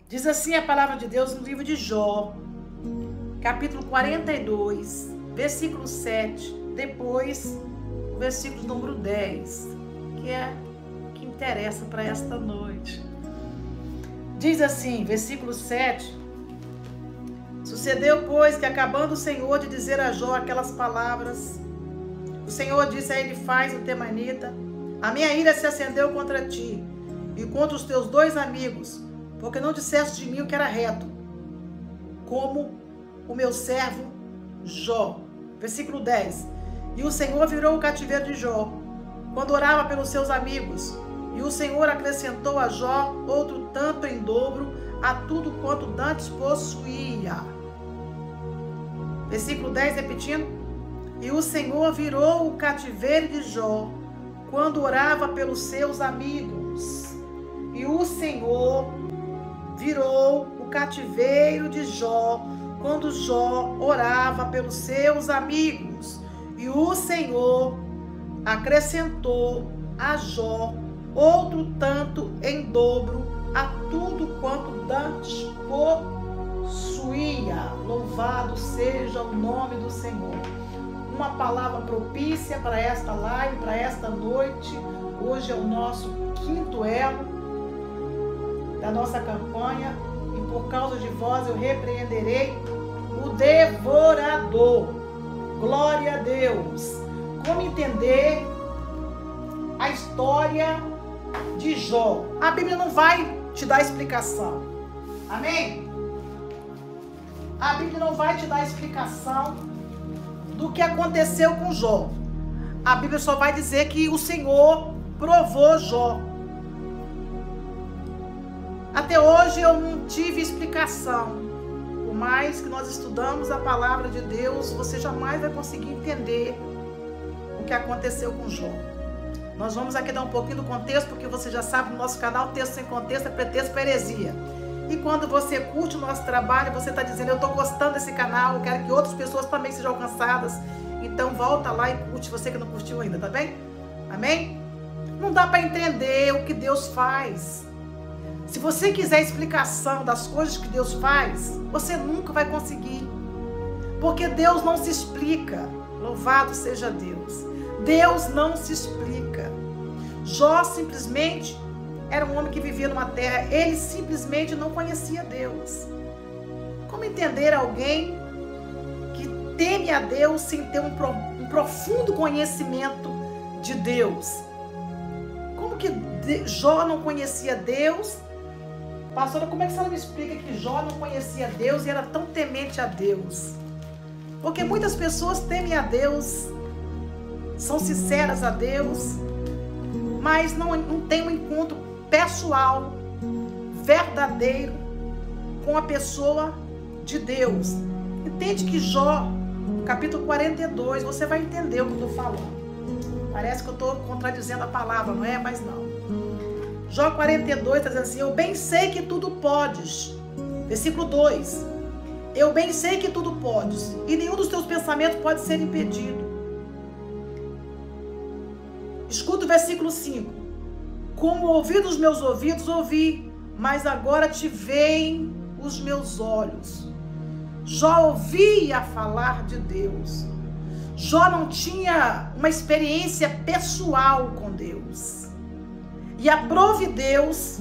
Diz assim a palavra de Deus no livro de Jó, capítulo 42, versículo 7, depois o versículo número 10, que é o que interessa para esta noite. Diz assim, versículo 7: Sucedeu, pois, que acabando o Senhor de dizer a Jó aquelas palavras, o Senhor disse a Elifaz, o temanita: A minha ira se acendeu contra ti e contra os teus dois amigos, porque não disseste de mim o que era reto, como o meu servo Jó. Versículo 10: E o Senhor virou o cativeiro de Jó, quando orava pelos seus amigos, e o Senhor acrescentou a Jó outro tanto em dobro a tudo quanto dantes possuía. Versículo 10, repetindo: E o Senhor virou o cativeiro de Jó, quando orava pelos seus amigos. E o Senhor virou o cativeiro de Jó, quando Jó orava pelos seus amigos. E o Senhor acrescentou a Jó outro tanto em dobro a tudo quanto dantes possuía. Louvado seja o nome do Senhor. Uma palavra propícia para esta live, para esta noite. Hoje é o nosso quinto elo da nossa campanha, e por causa de vós eu repreenderei o devorador. Glória a Deus. Como entender a história de Jó? A Bíblia não vai te dar explicação. Amém? A Bíblia não vai te dar explicação do que aconteceu com Jó. A Bíblia só vai dizer que o Senhor provou Jó. Até hoje eu não tive explicação. Por mais que nós estudamos a palavra de Deus, você jamais vai conseguir entender o que aconteceu com Jó. Nós vamos aqui dar um pouquinho do contexto, porque você já sabe, no nosso canal, texto sem contexto é pretexto para heresia. E quando você curte o nosso trabalho, você está dizendo: eu estou gostando desse canal, eu quero que outras pessoas também sejam alcançadas. Então volta lá e curte, você que não curtiu ainda, tá bem? Amém? Não dá para entender o que Deus faz. Se você quiser explicação das coisas que Deus faz, você nunca vai conseguir. Porque Deus não se explica. Louvado seja Deus. Deus não se explica. Jó simplesmente era um homem que vivia numa terra. Ele simplesmente não conhecia Deus. Como entender alguém que teme a Deus sem ter um profundo conhecimento de Deus? Como que Jó não conhecia Deus? Pastora, como é que você me explica que Jó não conhecia Deus e era tão temente a Deus? Porque muitas pessoas temem a Deus, são sinceras a Deus, mas não tem um encontro pessoal, verdadeiro, com a pessoa de Deus. Entende que Jó, capítulo 42, você vai entender o que eu estou falando. Parece que eu estou contradizendo a palavra, não é? Mas não. Jó 42 está dizendo assim: eu bem sei que tudo podes. Versículo 2: eu bem sei que tudo podes, e nenhum dos teus pensamentos pode ser impedido. Escuta o versículo 5: como ouvi dos meus ouvidos, ouvi, mas agora te veem os meus olhos. Jó ouvia falar de Deus. Jó não tinha uma experiência pessoal com Deus. E aprove Deus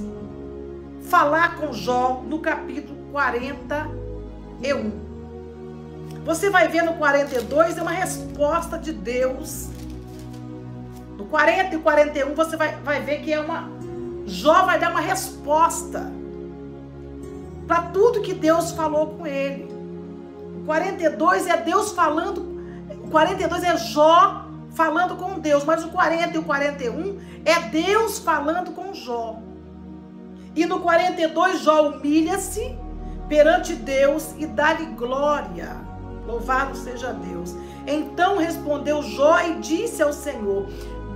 falar com Jó no capítulo 41. Você vai ver no 42, é uma resposta de Deus. No 40 e 41 você vai ver que Jó vai dar uma resposta para tudo que Deus falou com ele. O 42 é Deus falando, o 42 é Jó falando com Deus, mas o 40 e o 41 é Deus falando com Jó. E no 42, Jó humilha-se perante Deus e dá-lhe glória. Louvado seja Deus. Então respondeu Jó e disse ao Senhor: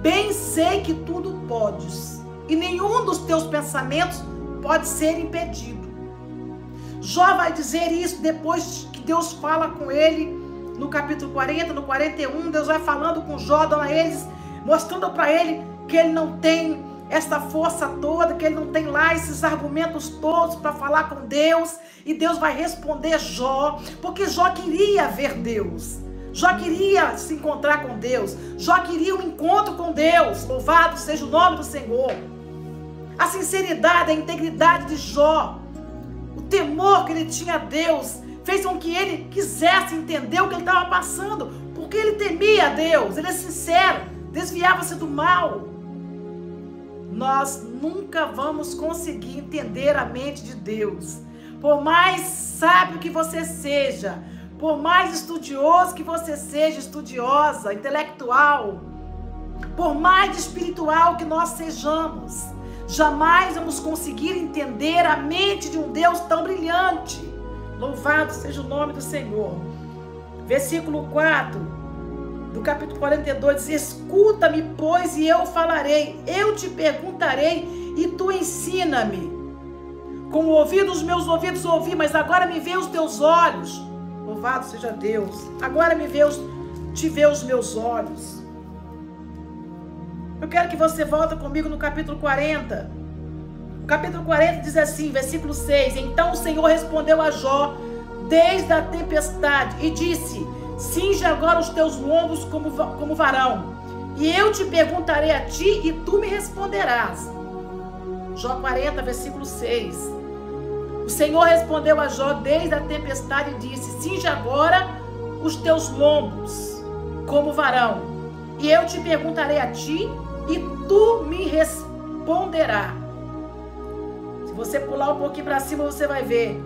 bem sei que tudo podes, e nenhum dos teus pensamentos pode ser impedido. Jó vai dizer isso depois que Deus fala com ele. No capítulo 40, no 41, Deus vai falando com Jó, dando a eles, mostrando para ele que ele não tem essa força toda, que ele não tem lá esses argumentos todos para falar com Deus, e Deus vai responder Jó, porque Jó queria ver Deus, Jó queria se encontrar com Deus, Jó queria um encontro com Deus. Louvado seja o nome do Senhor. A sinceridade, a integridade de Jó, o temor que ele tinha a Deus, fez com que ele quisesse entender o que ele estava passando, porque ele temia a Deus, ele é sincero, desviava-se do mal. Nós nunca vamos conseguir entender a mente de Deus, por mais sábio que você seja, por mais estudioso que você seja, estudiosa, intelectual, por mais espiritual que nós sejamos, jamais vamos conseguir entender a mente de um Deus tão brilhante. Louvado seja o nome do Senhor. Versículo 4 do capítulo 42 diz: escuta-me, pois, e eu falarei, eu te perguntarei e tu ensina-me. Com o ouvido dos meus ouvidos ouvi, mas agora me vê os teus olhos. Louvado seja Deus. Agora te vê os meus olhos. Eu quero que você volte comigo no capítulo 40. O capítulo 40 diz assim, versículo 6. Então o Senhor respondeu a Jó desde a tempestade e disse: cinge agora os teus lombos como varão, e eu te perguntarei a ti e tu me responderás. Jó 40, versículo 6. O Senhor respondeu a Jó desde a tempestade e disse: cinge agora os teus lombos como varão, e eu te perguntarei a ti e tu me responderás. Se você pular um pouquinho para cima, você vai ver.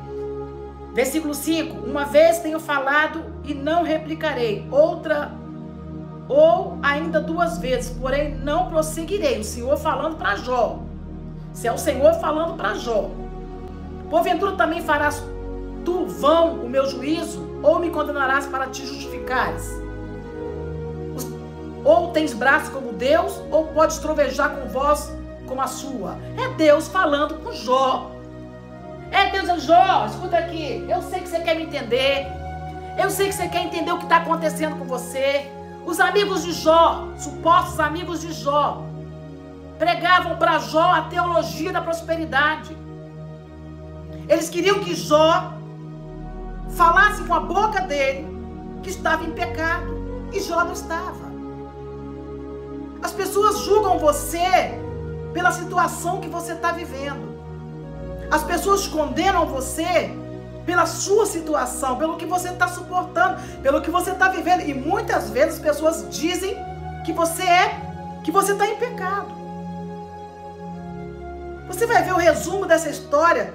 Versículo 5. Uma vez tenho falado e não replicarei, outra ou ainda duas vezes, porém não prosseguirei. O Senhor falando para Jó. Se é o Senhor falando para Jó. Porventura também farás tu vão o meu juízo, ou me condenarás para te justificares? Ou tens braço como Deus, ou podes trovejar com voz como a sua? É Deus falando com Jó. É Deus dizendo: Jó, escuta aqui, eu sei que você quer me entender, eu sei que você quer entender o que está acontecendo com você. Os amigos de Jó, supostos amigos de Jó, pregavam para Jó a teologia da prosperidade. Eles queriam que Jó falasse com a boca dele que estava em pecado, e Jó não estava. As pessoas julgam você pela situação que você está vivendo. As pessoas condenam você pela sua situação, pelo que você está suportando, pelo que você está vivendo. E muitas vezes as pessoas dizem que você está em pecado. Você vai ver o resumo dessa história.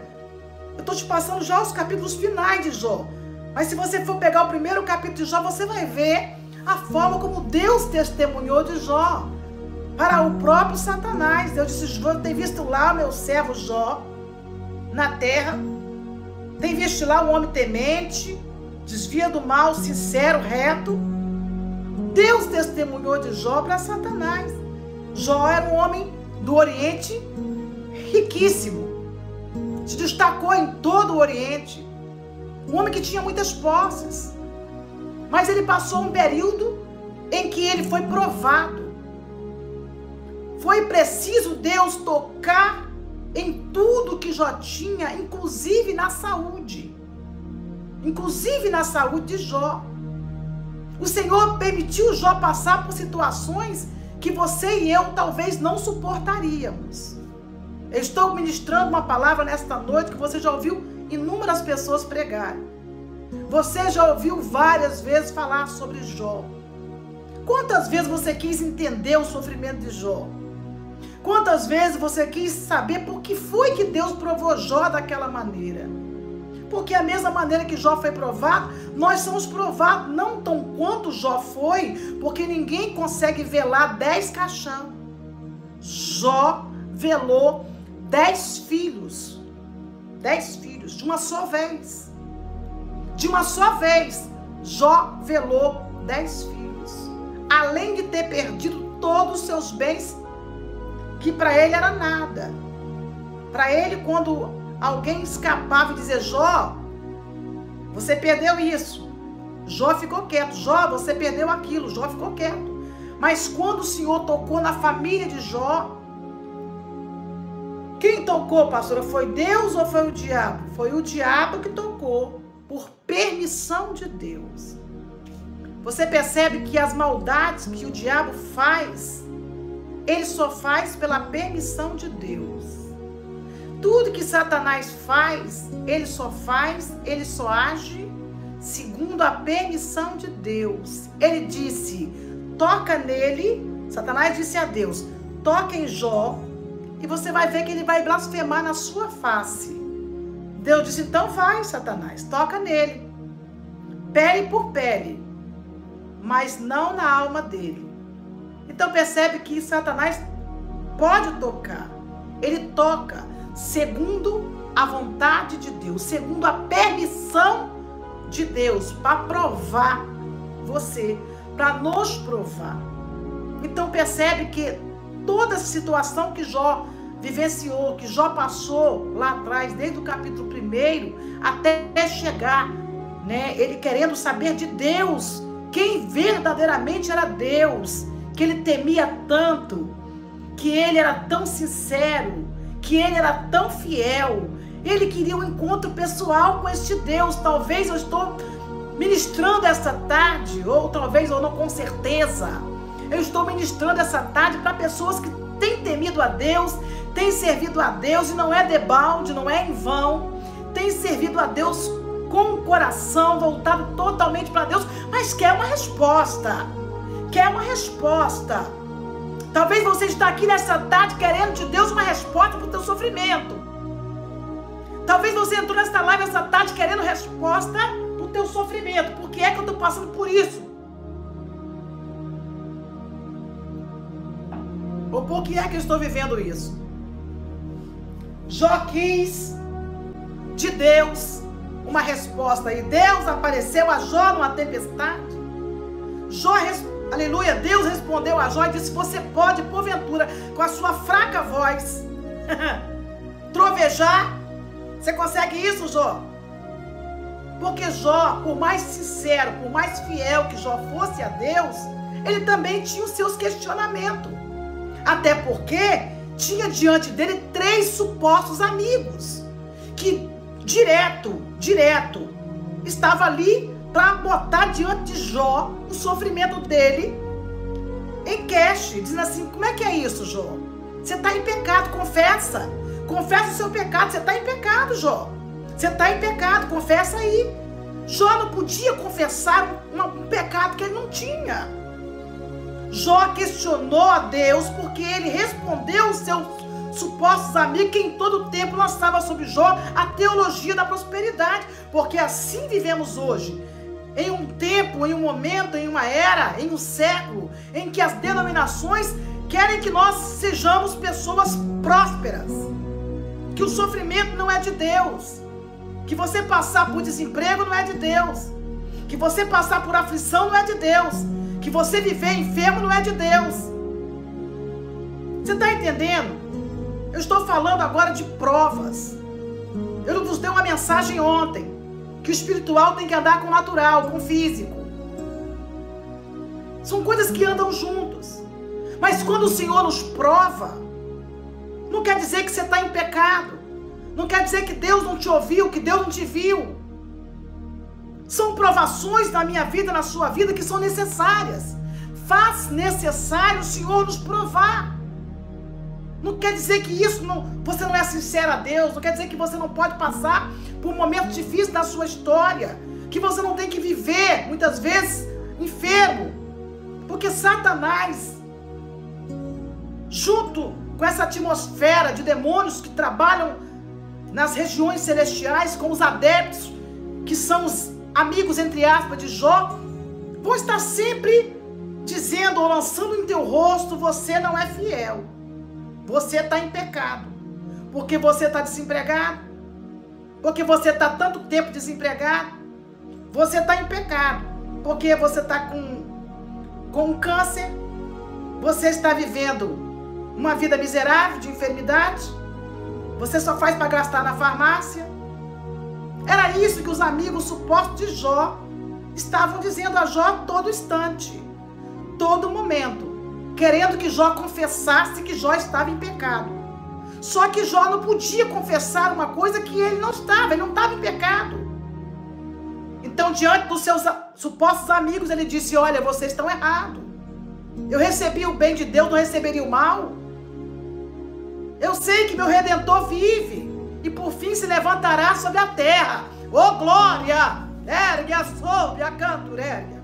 Eu estou te passando já os capítulos finais de Jó. Mas se você for pegar o primeiro capítulo de Jó, você vai ver a forma como Deus testemunhou de Jó para o próprio Satanás. Deus disse: eu tenho visto lá o meu servo Jó na terra, tem visto lá um homem temente, desvia do mal, sincero, reto. Deus testemunhou de Jó para Satanás. Jó era um homem do Oriente riquíssimo, se destacou em todo o Oriente, um homem que tinha muitas posses, mas ele passou um período em que ele foi provado. Foi preciso Deus tocar em tudo que Jó tinha, inclusive na saúde. Inclusive na saúde de Jó. O Senhor permitiu Jó passar por situações que você e eu talvez não suportaríamos. Eu estou ministrando uma palavra nesta noite que você já ouviu inúmeras pessoas pregarem. Você já ouviu várias vezes falar sobre Jó. Quantas vezes você quis entender o sofrimento de Jó? Quantas vezes você quis saber por que foi que Deus provou Jó daquela maneira? Porque a mesma maneira que Jó foi provado, nós somos provados, não tão quanto Jó foi, porque ninguém consegue velar 10 caixão. Jó velou 10 filhos. 10 filhos, de uma só vez. De uma só vez, Jó velou 10 filhos. Além de ter perdido todos os seus bens, que para ele era nada. Para ele, quando alguém escapava e dizia: Jó, você perdeu isso, Jó ficou quieto. Jó, você perdeu aquilo. Jó ficou quieto. Mas quando o Senhor tocou na família de Jó, Quem tocou, pastora? Foi Deus ou foi o diabo? Foi o diabo que tocou, por permissão de Deus. Você percebe que as maldades que o diabo faz, ele só faz pela permissão de Deus. Tudo que Satanás faz, ele só age segundo a permissão de Deus. Ele disse, toca nele, Satanás disse a Deus, toca em Jó, e você vai ver que ele vai blasfemar na sua face. Deus disse, então vai, Satanás, toca nele, pele por pele, mas não na alma dele. Então percebe que Satanás pode tocar. Ele toca segundo a vontade de Deus, segundo a permissão de Deus, para provar você, para nos provar. Então percebe que toda essa situação que Jó vivenciou, que Jó passou lá atrás, desde o capítulo 1 até chegar, né, ele querendo saber de Deus, quem verdadeiramente era Deus, que ele temia tanto, que ele era tão sincero, que ele era tão fiel. Ele queria um encontro pessoal com este Deus. Talvez eu estou ministrando essa tarde, ou talvez ou não, com certeza, eu estou ministrando essa tarde para pessoas que têm temido a Deus, têm servido a Deus, e não é debalde, não é em vão, têm servido a Deus com o coração voltado totalmente para Deus, mas quer uma resposta, quer uma resposta. Talvez você está aqui nessa tarde querendo de Deus uma resposta para o teu sofrimento. Talvez você entrou nessa live essa tarde querendo resposta para o teu sofrimento. Por que é que eu estou passando por isso? Ou por que é que eu estou vivendo isso? Jó quis de Deus uma resposta, e Deus apareceu a Jó numa tempestade. Jó, aleluia, Deus respondeu a Jó e disse, você pode, porventura, com a sua fraca voz, trovejar? Você consegue isso, Jó? Porque Jó, por mais sincero, por mais fiel que Jó fosse a Deus, ele também tinha os seus questionamentos. Até porque tinha diante dele 3 supostos amigos, que direto, estava ali para botar diante de Jó o sofrimento dele em cash, dizendo assim, como é que é isso, Jó? Você está em pecado, confessa o seu pecado, você está em pecado, Jó. Você está em pecado, confessa aí. Jó não podia confessar um pecado que ele não tinha. Jó questionou a Deus porque ele respondeu aos seus supostos amigos, que em todo o tempo lançava sobre Jó a teologia da prosperidade, porque assim vivemos hoje, em um tempo, em um momento, em uma era, em um século, em que as denominações querem que nós sejamos pessoas prósperas, que o sofrimento não é de Deus, que você passar por desemprego não é de Deus, que você passar por aflição não é de Deus, que você viver enfermo não é de Deus. Você está entendendo? Eu estou falando agora de provas. Eu vos dei uma mensagem ontem, que o espiritual tem que andar com o natural, com o físico. São coisas que andam juntos. Mas quando o Senhor nos prova, não quer dizer que você está em pecado. Não quer dizer que Deus não te ouviu, que Deus não te viu. São provações na minha vida, na sua vida, que são necessárias. Faz necessário o Senhor nos provar. Não quer dizer que você não é sincero a Deus. Não quer dizer que você não pode passar por um momento difícil da sua história. Que você não tem que viver, muitas vezes, enfermo. Porque Satanás, junto com essa atmosfera de demônios que trabalham nas regiões celestiais, com os adeptos, que são os amigos, entre aspas, de Jó, vão estar sempre dizendo ou lançando em teu rosto, você não é fiel. Você está em pecado, porque você está desempregado, porque você está tanto tempo desempregado, você está em pecado, porque você está com câncer, você está vivendo uma vida miserável de enfermidade, você só faz para gastar na farmácia. Era isso que os amigos supostos de Jó estavam dizendo a Jó todo instante, todo momento, querendo que Jó confessasse que Jó estava em pecado. Só que Jó não podia confessar uma coisa que ele não estava em pecado. Então, diante dos seus supostos amigos, ele disse: olha, vocês estão errados. Eu recebi o bem de Deus, não receberia o mal. Eu sei que meu Redentor vive e por fim se levantará sobre a terra. Ô glória! Ergue a soube a canturéria.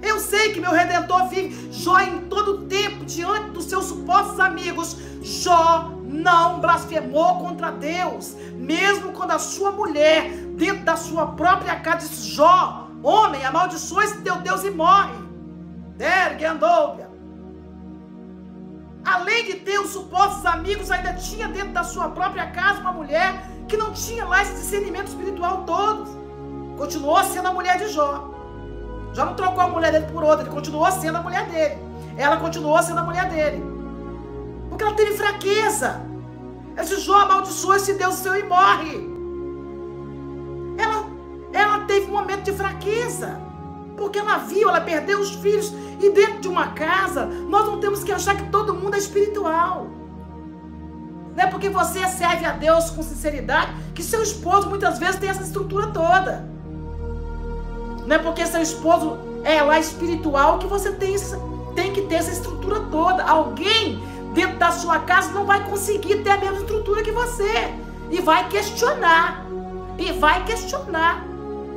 Eu sei que meu Redentor vive. Jó, em todo tempo, diante dos seus supostos amigos, Jó não blasfemou contra Deus. Mesmo quando a sua mulher, dentro da sua própria casa, disse: Jó, homem, amaldiçoa esse teu Deus e morre. Ergue andouia. Além de ter os supostos amigos, ainda tinha dentro da sua própria casa uma mulher que não tinha lá esse discernimento espiritual todo. Continuou sendo a mulher de Jó. Jó não trocou a mulher dele por outra, ele continuou sendo a mulher dele. Ela continuou sendo a mulher dele. Porque ela teve fraqueza. Ela disse: Jó, amaldiçoa esse Deus seu e morre. Ela teve um momento de fraqueza. Porque ela viu, ela perdeu os filhos. E dentro de uma casa, nós não temos que achar que todo mundo é espiritual. Não é porque você serve a Deus com sinceridade que seu esposo muitas vezes tem essa estrutura toda. Não é porque seu esposo é lá espiritual que você tem que ter essa estrutura toda. Alguém dentro da sua casa não vai conseguir ter a mesma estrutura que você. E vai questionar.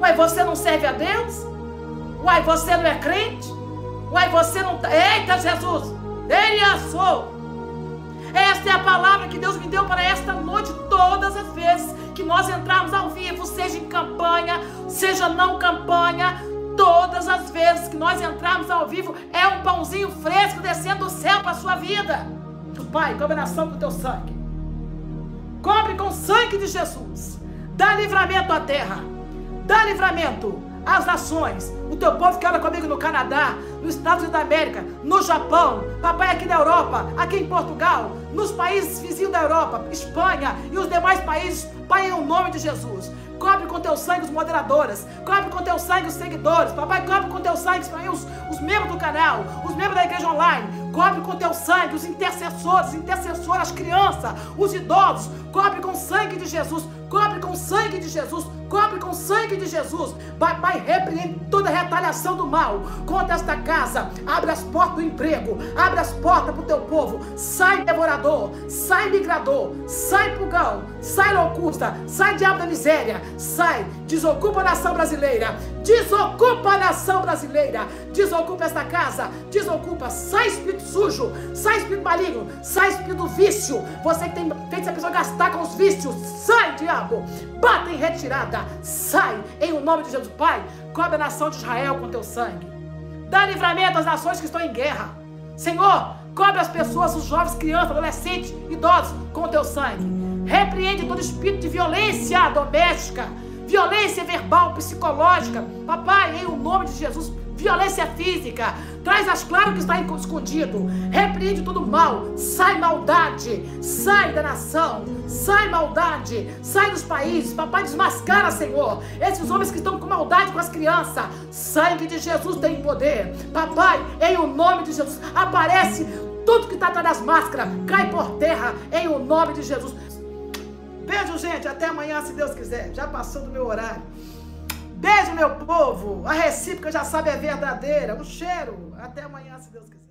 Uai, você não serve a Deus? Uai, você não é crente? Uai, você não... Eita, Jesus! Ele assou! Esta é a palavra que Deus me deu para esta noite. Todas as vezes que nós entrarmos ao vivo, seja em campanha, seja não campanha, todas as vezes que nós entrarmos ao vivo, é um pãozinho fresco descendo do céu para a sua vida. Pai, cobre a nação com o teu sangue. Cobre com o sangue de Jesus. Dá livramento à terra. Dá livramento às nações. O teu povo que ora comigo no Canadá, nos Estados Unidos da América, no Japão, papai aqui na Europa, aqui em Portugal, nos países vizinhos da Europa, Espanha e os demais países, Pai, em nome de Jesus. Cobre com teu sangue os moderadoras, cobre com teu sangue os seguidores, papai, cobre com teu sangue os membros do canal, os membros da igreja online, cobre com teu sangue os intercessores, intercessoras, as crianças, os idosos, cobre com o sangue de Jesus, cobre com o sangue de Jesus, cobre com o sangue de Jesus. Pai, repreende toda retaliação do mal contra esta casa. Abre as portas do emprego, abre as portas para o teu povo. Sai devorador, sai migrador, sai pulgão, sai locusta, sai diabo da miséria, sai, desocupa a nação brasileira, desocupa a nação brasileira, desocupa esta casa, desocupa, sai espírito sujo, sai espírito maligno, sai espírito do vício, você que tem feito essa pessoa gastar com os vícios, sai diabo, bata em retirada, sai, em o nome de Jesus. Pai, cobre a nação de Israel com teu sangue, dá livramento às nações que estão em guerra, Senhor, cobre as pessoas, os jovens, crianças, adolescentes, idosos com teu sangue, repreende todo espírito de violência doméstica, violência verbal, psicológica, papai, em o nome de Jesus, violência física, traz as claras que está escondido, repreende todo mal, sai maldade, sai da nação, sai maldade, sai dos países, papai, desmascara, Senhor, esses homens que estão com maldade com as crianças, sangue de Jesus tem poder, papai, em o nome de Jesus, aparece tudo que está atrás das máscaras, cai por terra, em o nome de Jesus. Beijo, gente. Até amanhã, se Deus quiser. Já passou do meu horário. Beijo, meu povo. A recíproca já sabe é verdadeira. O cheiro. Até amanhã, se Deus quiser.